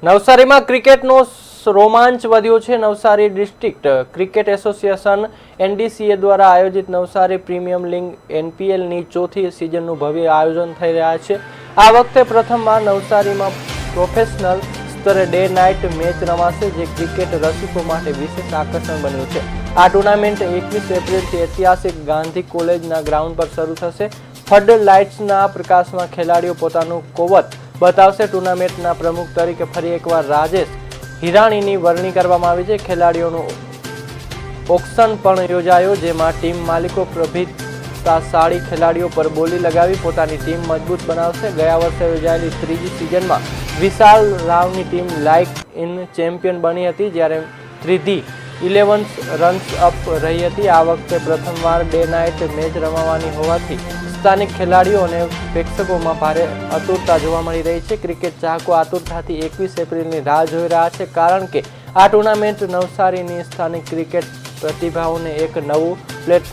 નવસારીમાં ક્રિકેટનો રોમાંચ વધ્યો છે। નવસારી ડિસ્ટ્રિક્ટ ક્રિકેટ એસોસિએશન એનડીસીએ દ્વારા આયોજિત નવસારી પ્રીમિયર લીગ એનપીએલની ચોથી સિઝનનું ભવ્ય આયોજન થઈ રહ્યા છે। આ વખતે પ્રથમવાર નવસારીમાં પ્રોફેશનલ સ્તરે ડે નાઇટ મેચ રમાશે, જે ક્રિકેટ રસિકો માટે વિશેષ આકર્ષણ બન્યું છે। આ ટુર્નામેન્ટ 21 એપ્રિલથી ઐતિહાસિક ગાંધી કોલેજના ગ્રાઉન્ડ પર શરૂ થશે। ફ્લડ લાઇટ્સના પ્રકાશમાં ખેલાડીઓ પોતાનું કૌવત બતાવશે। ટુર્નામેન્ટના પ્રમુખ તરીકે ફરી એકવાર રાજેશ હિરાણીની વરણી કરવામાં આવી છે। ખેલાડીઓનું ઓક્શન પણ યોજાયો, જેમાં ટીમ માલિકો પ્રતિભાશાળી ખેલાડીઓ પર બોલી લગાવી પોતાની ટીમ મજબૂત બનાવશે। ગયા વર્ષે યોજાયેલી ત્રીજી સિઝનમાં વિશાલ રાવની ટીમ લાઇક ઇન ચેમ્પિયન બની હતી, જ્યારે ત્રિધી 11 રન્સ અપ રહી હતી। આ વખતે પ્રથમવાર ડે નાઇટ મેચ રમાવાની હોવાથી સ્થાનિક ખેલાડીઓ અને પ્રેક્ષકોમાં ભારે આતુરતા જોવા મળી રહી છે। ક્રિકેટ ચાહકો આતુરતાથી 21 એપ્રિલની રાહ જોઈ રહ્યા છે, કારણ કે આ ટુર્નામેન્ટ નવસારીની સ્થાનિક ક્રિકેટ પ્રતિભાઓને એક નવું પ્લેટફોર્મ